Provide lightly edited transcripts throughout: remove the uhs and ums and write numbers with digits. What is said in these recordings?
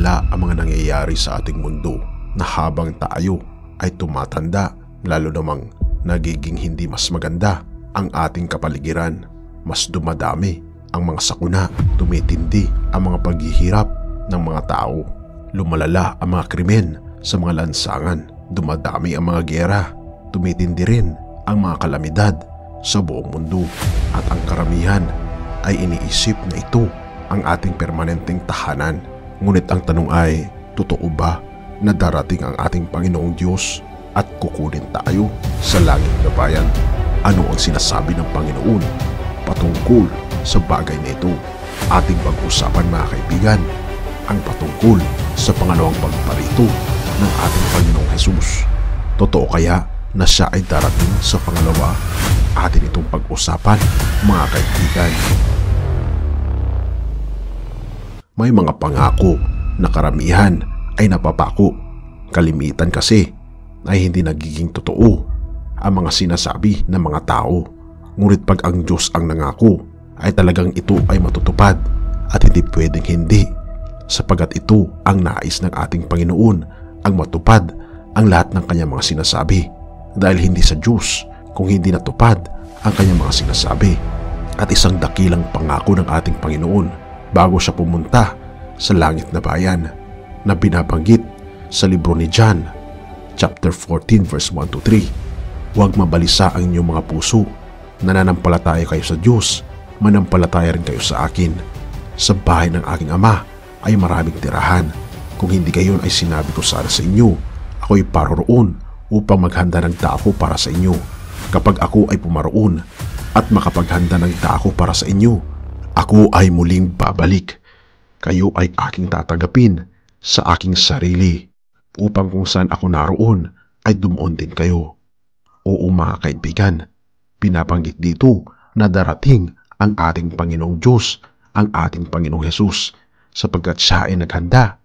lumalala ang mga nangyayari sa ating mundo na habang tayo ay tumatanda, lalo namang nagiging hindi mas maganda ang ating kapaligiran. Mas dumadami ang mga sakuna, tumitindi ang mga paghihirap ng mga tao. Lumalala ang mga krimen sa mga lansangan, dumadami ang mga giyera, tumitindi rin ang mga kalamidad sa buong mundo. At ang karamihan ay iniisip na ito ang ating permanenteng tahanan. Ngunit ang tanong ay, totoo ba na darating ang ating Panginoong Diyos at kukunin tayo sa langit na bayan? Ano ang sinasabi ng Panginoon patungkol sa bagay na ito? Ating pag-usapan mga kaibigan ang patungkol sa pangalawang pagparito ng ating Panginoong Hesus. Totoo kaya na siya ay darating sa pangalawa? Atin itong pag-usapan mga kaibigan. May mga pangako na karamihan ay napapako. Kalimitan kasi ay hindi nagiging totoo ang mga sinasabi ng mga tao. Ngunit pag ang Diyos ang nangako, ay talagang ito ay matutupad at hindi pwedeng hindi, sapagat ito ang nais ng ating Panginoon, ang matupad ang lahat ng kanyang mga sinasabi. Dahil hindi sa Diyos kung hindi natupad ang kanyang mga sinasabi. At isang dakilang pangako ng ating Panginoon bago siya pumunta sa langit na bayan na binabanggit sa libro ni John chapter 14 verse 1 to 3. Huwag mabalisa ang inyong mga puso. Nananampalataya kayo sa Diyos, manampalataya rin kayo sa akin. Sa bahay ng aking Ama ay maraming tirahan. Kung hindi gayon ay sinabi ko sana sa inyo, ako'y paroroon upang maghanda ng dako para sa inyo. Kapag ako ay pumaroon at makapaghanda ng dako para sa inyo, ako ay muling babalik. Kayo ay aking tatanggapin sa aking sarili, upang kung saan ako naroon ay dumoon din kayo. Oo mga kaibigan, pinabanggit dito na darating ang ating Panginoong Diyos, ang ating Panginoong Hesus, sapagkat siya ay naghanda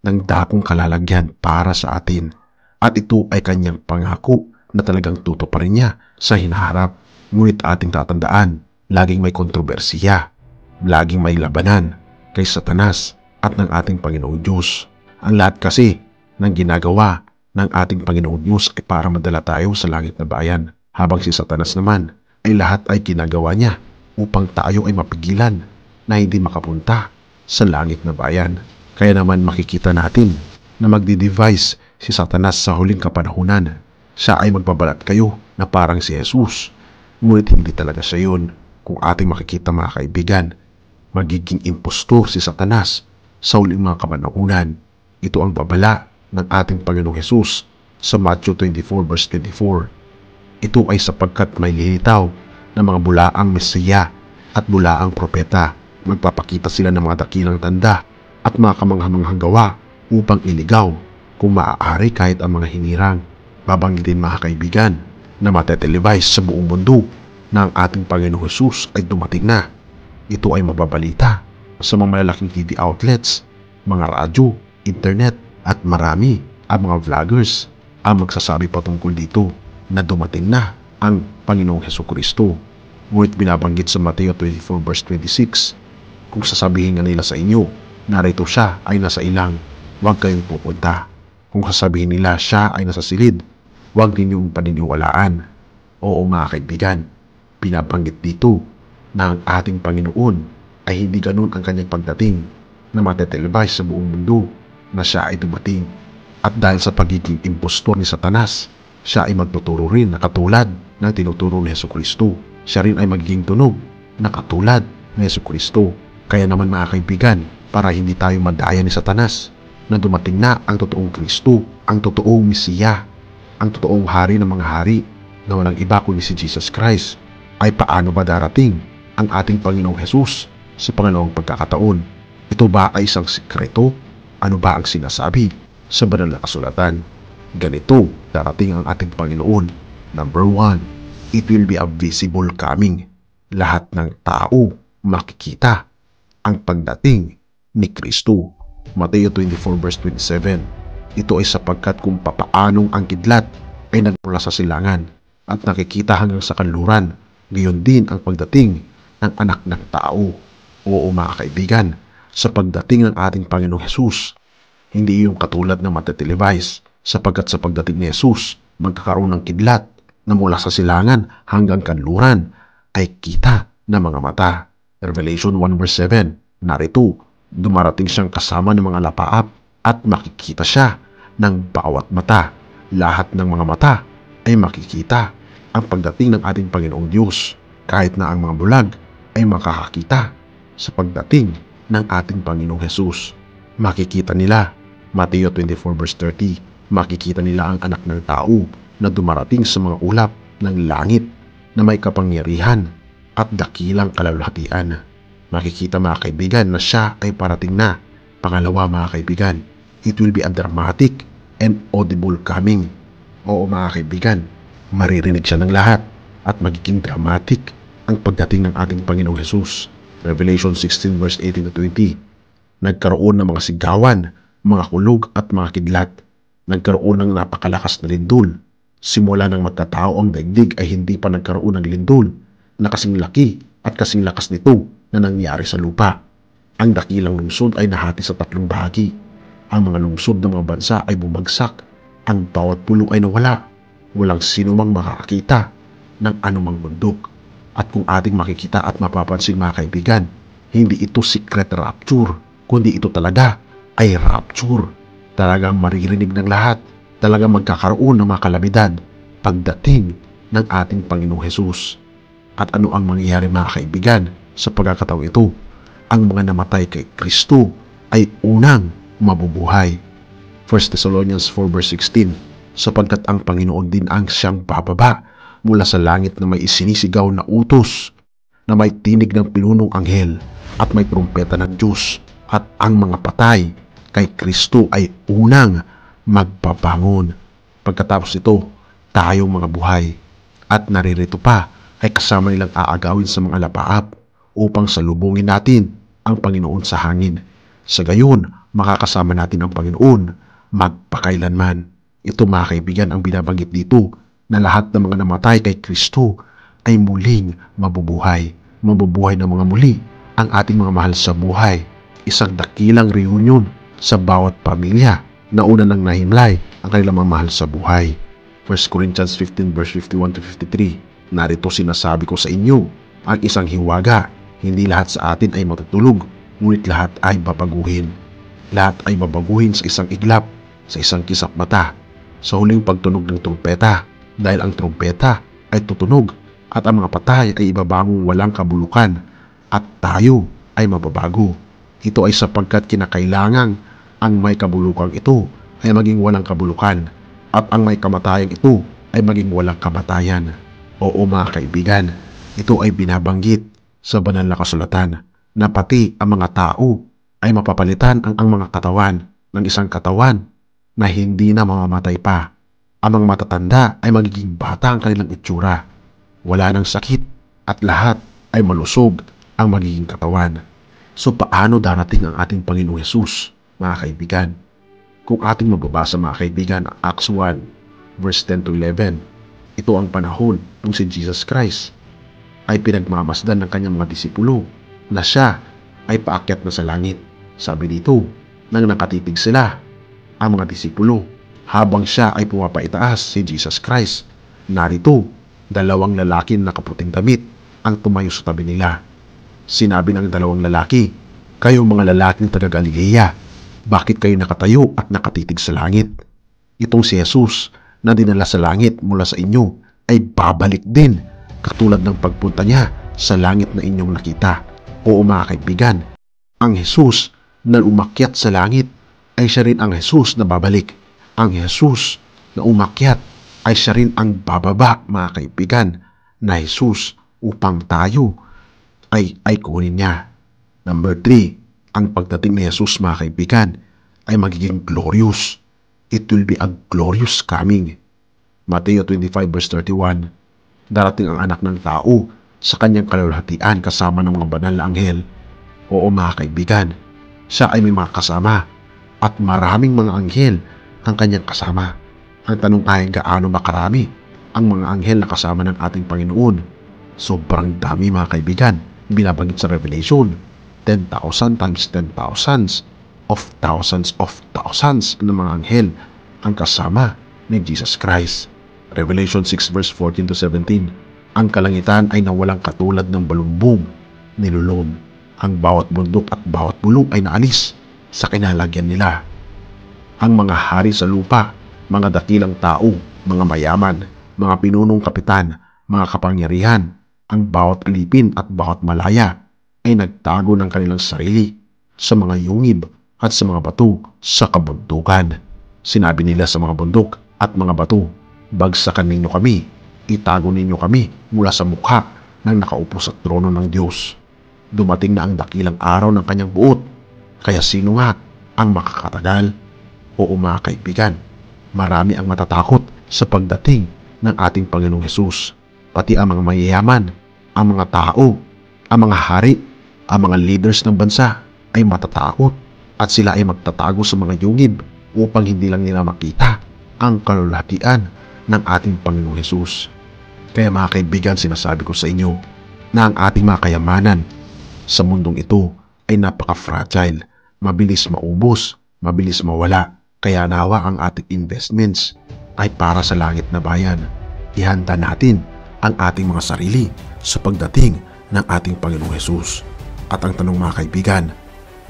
ng dakong kalalagyan para sa atin. At ito ay kanyang pangako na talagang tutuparin niya sa hinaharap. Ngunit ating tatandaan, laging may kontrobersiya, laging may labanan kay Satanas at ng ating Panginoong Diyos. Ang lahat kasi ng ginagawa ng ating Panginoong Diyos ay para madala tayo sa langit na bayan, habang si Satanas naman ay lahat ay ginagawa niya upang tayo ay mapigilan na hindi makapunta sa langit na bayan. Kaya naman makikita natin na magdi-devise si Satanas sa huling kapanahunan. Siya ay magbabalat kayo na parang si Jesus. Ngunit hindi talaga siya yun. Kung ating makikita mga kaibigan, magiging impostor si Satanas sa huling mga kapanahunan. Ito ang babala ng ating Panginoong Hesus sa Matthew 24 verse 24. Ito ay sapagkat may lilitaw ng mga bulaang Mesaya at bulaang propeta. Magpapakita sila ng mga dakilang tanda at mga kamanghamanghang gawa upang iligaw, kung maaari kahit ang mga hinirang. Babanggitin mga kaibigan na matetelevise sa buong mundo na ang ating Panginoong Hesus ay dumating na. Ito ay mababalita sa mga malalaking TV outlets, mga radyo, internet, at marami ang mga vloggers ang magsasabi patungkol dito na dumating na ang Panginoong Hesukristo. Ngunit binabanggit sa Mateo 24 verse 26, kung sasabihin nga nila sa inyo, narito siya ay nasa ilang, huwag kayong pupunta. Kung sasabihin nila siya ay nasa silid, huwag ninyong paniniwalaan. Oo mga kaibigan, binabanggit dito na ang ating Panginoon ay hindi ganun ang kanyang pagdating na matetelevise sa buong mundo na siya ay dumating. At dahil sa pagiging impostor ni Satanas, siya ay magtuturo rin na katulad ng tinuturo ni Hesukristo. Siya rin ay magiging tunog na katulad ni Hesukristo. Kaya naman mga kaibigan, para hindi tayo madaya ni Satanas na dumating na ang totoong Kristo, ang totoong Mesiya, ang totoong hari ng mga hari na walang iba kundi si Jesus Christ, ay paano ba darating ang ating Panginoong Hesus sa pangalawang pagkakataon? Ito ba ay isang sikreto? Ano ba ang sinasabi sa banal na kasulatan? Ganito darating ang ating Panginoon. Number 1, it will be a visible coming. Lahat ng tao makikita ang pagdating ni Kristo. Mateo 24 verse 27. Ito ay sapagkat kung papaanong ang kidlat ay nagmula sa silangan at nakikita hanggang sa kanluran, gayon din ang pagdating ng anak ng tao. Oo mga kaibigan, sa pagdating ng ating Panginoong Hesus Hindi yung katulad na matetelevise sapagkat sa pagdating ni Jesus, magkakaroon ng kidlat na mula sa silangan hanggang kanluran ay kita ng mga mata. Revelation 1 verse 7, narito, dumarating siyang kasama ng mga lapaap at makikita siya ng bawat mata. Lahat ng mga mata ay makikita ang pagdating ng ating Panginoong Diyos, kahit na ang mga bulag ay makakakita sa pagdating ng ating Panginoong Jesus. Makikita nila, Mateo 24 verse 30, makikita nila ang anak ng tao na dumarating sa mga ulap ng langit na may kapangyarihan at dakilang kalulhatian. Makikita mga kaibigan na siya ay parating na. Pangalawa mga kaibigan, it will be a dramatic and audible coming. Oo mga kaibigan, maririnig siya ng lahat at magiging dramatic ang pagdating ng ating Panginoong Jesus. Revelation 16 verse 18 to 20. Nagkaroon ng mga sigawan, mga kulog at mga kidlat. Nagkaroon ng napakalakas na lindol. Simula ng magkatao ang daigdig ay hindi pa nagkaroon ng lindol na kasing laki at kasing lakas nito na nangyari sa lupa. Ang dakilang lungsod ay nahati sa 3 bahagi. Ang mga lungsod ng mga bansa ay bumagsak. Ang bawat pulong ay nawala. Walang sino mang makakakita ng anumang bundok. At kung ating makikita at mapapansin mga kaibigan, hindi ito secret rapture, kundi ito talaga ay rapture. Talagang maririnig ng lahat, talagang magkakaroon ng mga kalamidad pagdating ng ating Panginoong Jesus. At ano ang mangyayari mga kaibigan sa pagkakataong ito? Ang mga namatay kay Kristo ay unang mabubuhay. 1 Thessalonians 4 verse 16, sapagkat ang Panginoon din ang siyang bababa mula sa langit na may isinisigaw na utos, na may tinig ng pinunong anghel at may trumpeta ng Diyos, at ang mga patay kay Kristo ay unang magbabangon. Pagkatapos ito, tayong mga buhay at naririto pa ay kasama nilang aagawin sa mga lapaap upang salubungin natin ang Panginoon sa hangin. Sa gayon, makakasama natin ang Panginoon magpakailanman. Ito mga kaibigan ang binabanggit dito, na lahat ng mga namatay kay Kristo ay muling mabubuhay. Mabubuhay ng mga muli ang ating mga mahal sa buhay. Isang dakilang reunion sa bawat pamilya na una nang nahimlay ang kanilang mga mahal sa buhay. 1 Corinthians 15 verse 51 to 53, narito sinasabi ko sa inyo, ang isang hiwaga, hindi lahat sa atin ay matutulog, ngunit lahat ay babaguhin. Lahat ay babaguhin sa isang iglap, sa isang kisap mata, sa huling pagtunog ng trumpeta, dahil ang trumpeta ay tutunog at ang mga patay ay ibabagong walang kabulukan at tayo ay mababago. Ito ay sapagkat kinakailangang ang may kabulukang ito ay maging walang kabulukan at ang may kamatayang ito ay maging walang kamatayan. Oo mga kaibigan, ito ay binabanggit sa banal na kasulatan na pati ang mga tao ay mapapalitan ang mga katawan ng isang katawan na hindi na mamamatay pa. Ang mga matatanda ay magiging bata ang kanilang itsura. Wala nang sakit at lahat ay malusog ang magiging katawan. So paano darating ang ating Panginoong Hesus, mga kaibigan? Kung ating mababasa mga kaibigan ang Acts 1 verse 10 to 11, ito ang panahon nung si Jesus Christ ay pinagmamasdan ng kanyang mga disipulo na siya ay paakyat na sa langit. Sabi dito, nang nakatitig sila, ang mga disipulo, habang siya ay pumapaitaas, si Jesus Christ, narito, 2 lalaki na nakaputing damit ang tumayo sa tabi nila. Sinabi ng 2 lalaki, kayo mga lalaking taga Galilea, bakit kayo nakatayo at nakatitig sa langit? Itong si Jesus na dinala sa langit mula sa inyo ay babalik din katulad ng pagpunta niya sa langit na inyong nakita. Oo mga kaibigan, ang Jesus na umakyat sa langit ay siya rin ang Jesus na babalik. Ang Jesus na umakyat ay siya rin ang bababa mga kaibigan na Jesus upang tayo ay kunin niya. Number 3, ang pagdating ni Jesus mga kaibigan ay magiging glorious. It will be a glorious coming. Mateo 25 verse 31, darating ang anak ng tao sa kanyang kalulhatian kasama ng mga banal na anghel. Oo mga kaibigan, siya ay may mga kasama at maraming mga anghel ang kanyang kasama. Ang tanong ay gaano makarami ang mga anghel na kasama ng ating Panginoon? Sobrang dami mga kaibigan. Binabanggit sa Revelation, 10,000 times 10,000 thousands ng mga anghel ang kasama ni Jesus Christ. Revelation 6 verse 14 to 17. Ang kalangitan ay nawalang katulad ng balumbong nilulob. Ang bawat bundok at bawat bulok ay naalis sa kinalagyan nila. Ang mga hari sa lupa, mga dakilang tao, mga mayaman, mga pinunong kapitan, mga kapangyarihan, ang bawat alipin at bawat malaya ay nagtago ng kanilang sarili sa mga yungib at sa mga bato sa kabundukan. Sinabi nila sa mga bundok at mga bato, "Bagsakan ninyo kami, itago ninyo kami mula sa mukha ng nakaupo sa trono ng Diyos. Dumating na ang dakilang araw ng kanyang buot, kaya sino nga ang makakatagal?" Oo mga kaibigan, marami ang matatakot sa pagdating ng ating Panginoong Hesus. Pati ang mga mayayaman, ang mga tao, ang mga hari, ang mga leaders ng bansa ay matatakot at sila ay magtatago sa mga yungib upang hindi lang nila makita ang kalulatian ng ating Panginoong Hesus. Kaya mga kaibigan, sinasabi ko sa inyo na ang ating mga kayamanan sa mundong ito ay napaka-fragile, mabilis maubos, mabilis mawala. Kaya nawa ang ating investments ay para sa langit na bayan. Ihanda natin ang ating mga sarili sa pagdating ng ating Panginoong Hesus. At ang tanong mga kaibigan,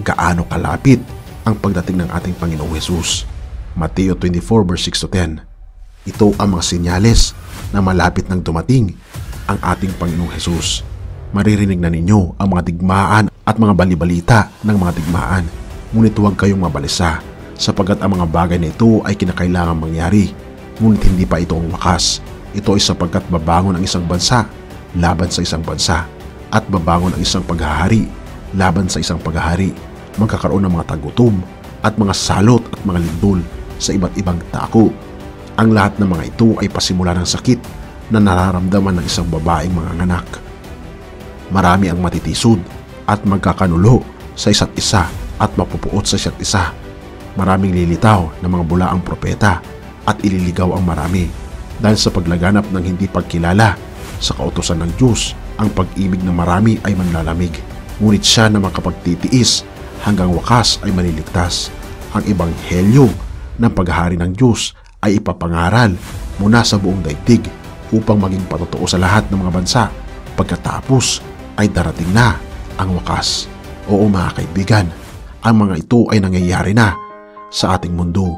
gaano kalapit ang pagdating ng ating Panginoong Hesus? Mateo 24 verse 6 to 10. Ito ang mga senyales na malapit nang dumating ang ating Panginoong Hesus. Maririnig na ninyo ang mga digmaan at mga balibalita ng mga digmaan. Ngunit huwag kayong mabalisa, sapagkat ang mga bagay na ito ay kinakailangang mangyari. Ngunit hindi pa ito ang wakas. Ito ay sapagkat babangon ang isang bansa laban sa isang bansa, at babangon ang isang paghahari laban sa isang paghahari. Magkakaroon ng mga tagutom at mga salot at mga lindol sa iba't ibang dako. Ang lahat ng mga ito ay pasimula ng sakit na nararamdaman ng isang babaeng mga anak. Marami ang matitisod at magkakanulo sa isa't isa at mapupuot sa isa't isa. Maraming lilitaw ng mga bulaang propeta at ililigaw ang marami. Dahil sa paglaganap ng hindi pagkilala sa kautusan ng Diyos, ang pag-ibig ng marami ay manlalamig. Ngunit siya na makapagtitiis hanggang wakas ay maliligtas. Ang ebanghelyo ng paghahari ng Diyos ay ipapangaral muna sa buong daigdig upang maging patotoo sa lahat ng mga bansa. Pagkatapos ay darating na ang wakas. Oo mga kaibigan, ang mga ito ay nangyayari na sa ating mundo.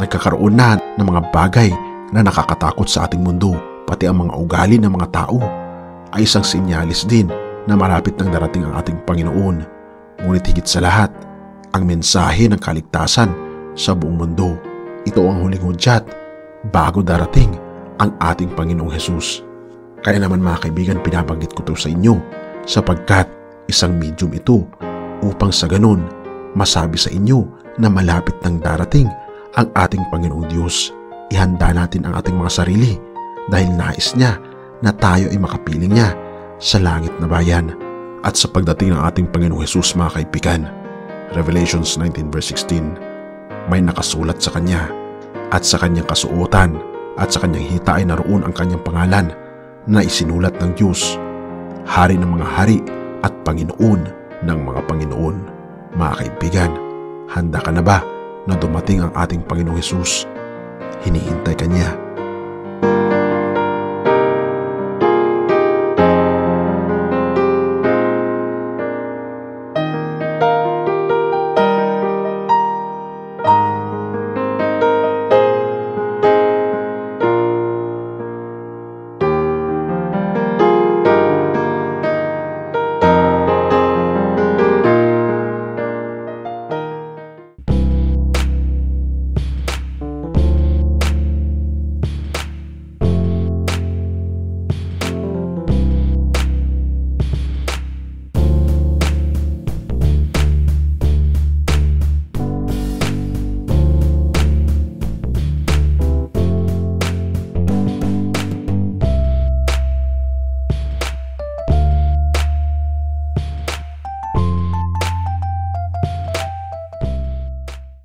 Nagkakaroon na ng mga bagay na nakakatakot sa ating mundo. Pati ang mga ugali ng mga tao ay isang sinyalis din na malapit nang darating ang ating Panginoon. Ngunit higit sa lahat, ang mensahe ng kaligtasan sa buong mundo. Ito ang huling hudyat bago darating ang ating Panginoong Hesus. Kaya naman mga kaibigan, pinabanggit ko ito sa inyo sapagkat isang medium ito upang sa ganun masabi sa inyo na malapit nang darating ang ating Panginoong Diyos. Ihanda natin ang ating mga sarili dahil nais niya na tayo ay makapiling niya sa langit na bayan. At sa pagdating ng ating Panginoong Hesus mga kaibigan, Revelations 19 verse 16, may nakasulat sa kanya at sa kanyang kasuotan at sa kanyang hita ay naroon ang kanyang pangalan na isinulat ng Diyos, Hari ng mga hari at Panginoon ng mga Panginoon. Mga kaibigan, handa ka na ba na dumating ang ating Panginoong Hesus? Hinihintay ka niya